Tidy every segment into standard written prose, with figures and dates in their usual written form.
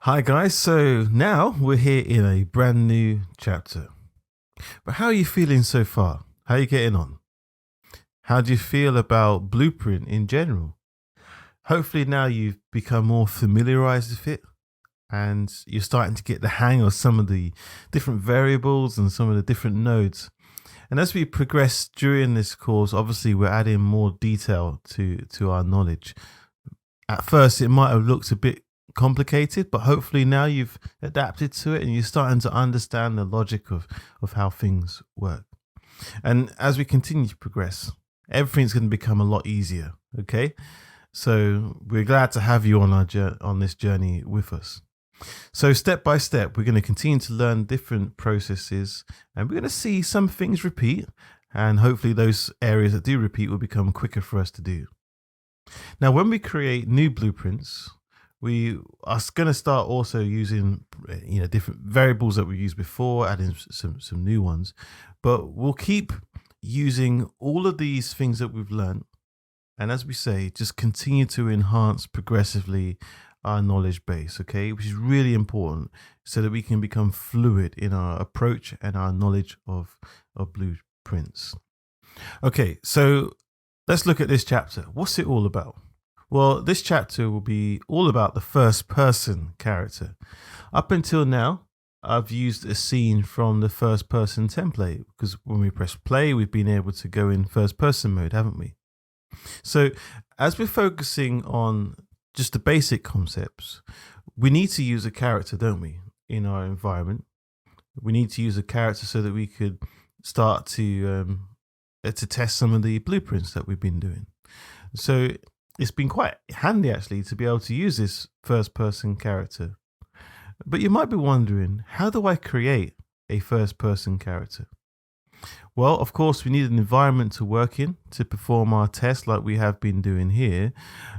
Hi guys, so now we're here in a brand new chapter. But how are you feeling so far? How are you getting on? How do you feel about Blueprint in general? Hopefully now you've become more familiarized with it and you're starting to get the hang of some of the different variables and some of the different nodes. And as we progress during this course, obviously we're adding more detail to our knowledge. At first it might have looked a bit complicated, but hopefully now you've adapted to it and you're starting to understand the logic of how things work. And as we continue to progress, everything's going to become a lot easier. Okay, so we're glad to have you on on this journey with us. So step by step, we're going to continue to learn different processes, and we're going to see some things repeat, and hopefully those areas that do repeat will become quicker for us to do. Now, when we create new blueprints, we are going to start also using different variables that we used before, adding some new ones, but we'll keep using all of these things that we've learned, and as we say, just continue to enhance progressively our knowledge base, okay, which is really important so that we can become fluid in our approach and our knowledge of blueprints. Okay, so let's look at this chapter. What's it all about? Well, this chapter will be all about the first person character. Up until now, I've used a scene from the first person template because when we press play, we've been able to go in first person mode, haven't we? So as we're focusing on just the basic concepts, we need to use a character, don't we, in our environment? We need to use a character so that we could start to test some of the blueprints that we've been doing. So it's been quite handy actually to be able to use this first person character. But you might be wondering, how do I create a first person character? Well, of course, we need an environment to work in to perform our test like we have been doing here.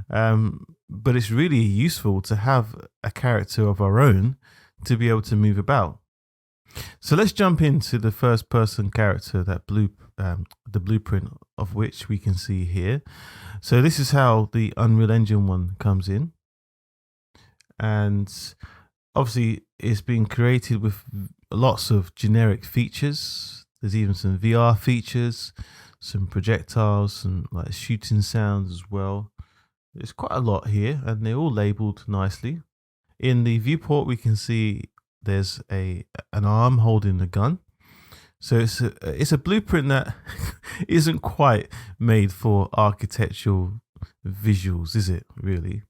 But it's really useful to have a character of our own to be able to move about. So let's jump into the first person character, the blueprint of which we can see here. So this is how the Unreal Engine one comes in. And obviously it's been created with lots of generic features. There's even some VR features, some projectiles, some like shooting sounds as well. There's quite a lot here and they're all labeled nicely. In the viewport, we can see there's an arm holding a gun. So it's a blueprint that isn't quite made for architectural visuals, is it really?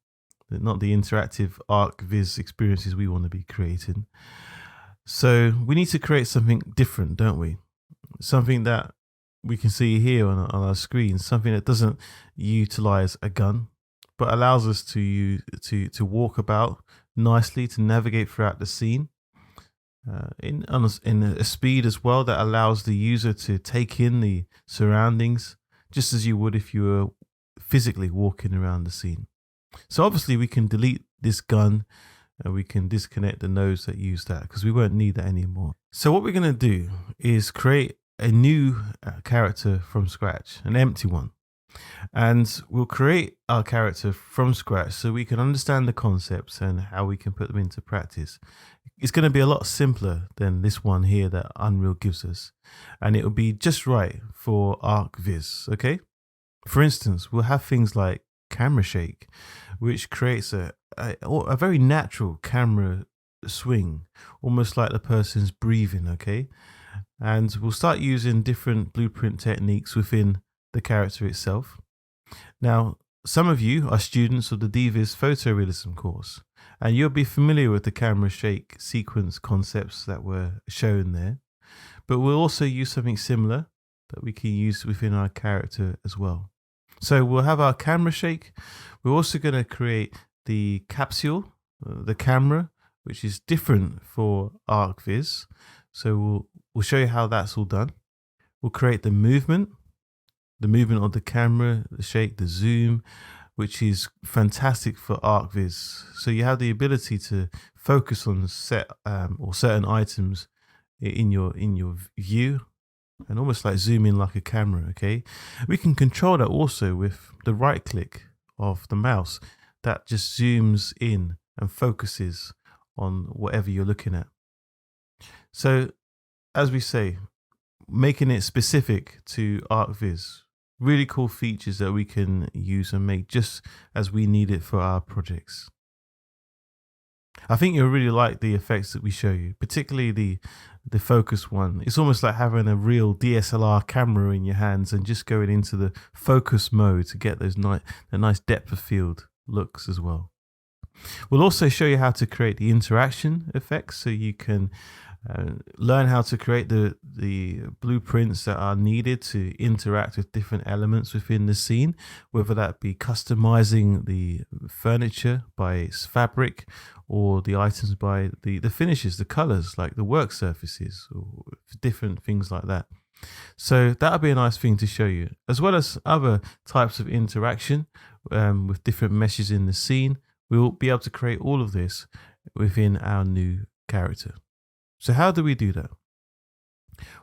Not the interactive Archviz experiences we want to be creating. So we need to create something different, don't we? Something that we can see here on our screen, something that doesn't utilize a gun, but allows us to walk about nicely, to navigate throughout the scene in a speed as well that allows the user to take in the surroundings just as you would if you were physically walking around the scene. So obviously we can delete this gun and we can disconnect the nodes that use that because we won't need that anymore. So what we're going to do is create a new character from scratch, an empty one. And we'll create our character from scratch so we can understand the concepts and how we can put them into practice. It's going to be a lot simpler than this one here that Unreal gives us. And it will be just right for Archviz, okay? For instance, we'll have things like camera shake, which creates a very natural camera swing, almost like the person's breathing, okay? And we'll start using different blueprint techniques within the character itself. Now, some of you are students of the DViz photorealism course, and you'll be familiar with the camera shake sequence concepts that were shown there. But we'll also use something similar that we can use within our character as well. So we'll have our camera shake. We're also going to create the capsule, the camera, which is different for Archviz. So we'll show you how that's all done. We'll create the movement of the camera, the shake, the zoom, which is fantastic for Archviz. So you have the ability to focus on certain items in your view and almost like zoom in like a camera, okay? We can control that also with the right click of the mouse that just zooms in and focuses on whatever you're looking at. So, as we say, making it specific to Archviz, really cool features that we can use and make just as we need it for our projects. I think you'll really like the effects that we show you, particularly the focus one. It's almost like having a real DSLR camera in your hands and just going into the focus mode to get those nice depth of field looks as well. We'll also show you how to create the interaction effects, so you can learn how to create the blueprints that are needed to interact with different elements within the scene, whether that be customizing the furniture by its fabric or the items by the finishes, the colors, like the work surfaces or different things like that. So that'll be a nice thing to show you, as well as other types of interaction with different meshes in the scene. We'll be able to create all of this within our new character. So how do we do that?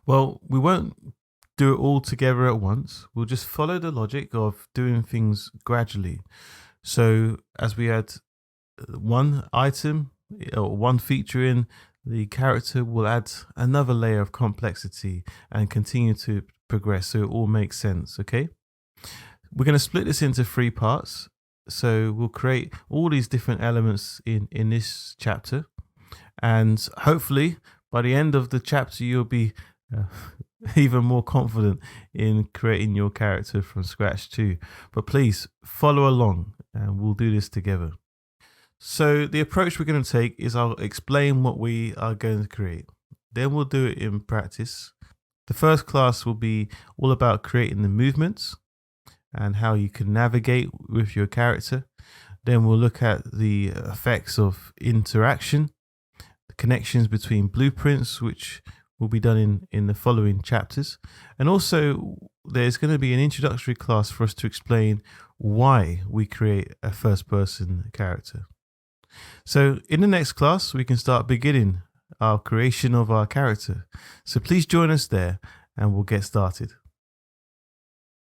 Well, we won't do it all together at once. We'll just follow the logic of doing things gradually. So as we add one item or one feature in the character, will add another layer of complexity and continue to progress so it all makes sense, okay? We're going to split this into 3 parts. So we'll create all these different elements in this chapter. And hopefully, by the end of the chapter, you'll be even more confident in creating your character from scratch too. But please follow along and we'll do this together. So the approach we're going to take is I'll explain what we are going to create. Then we'll do it in practice. The first class will be all about creating the movements and how you can navigate with your character. Then we'll look at the effects of interaction, the connections between blueprints, which will be done in the following chapters. And also there's going to be an introductory class for us to explain why we create a first person character. So in the next class, we can start beginning our creation of our character. So please join us there and we'll get started.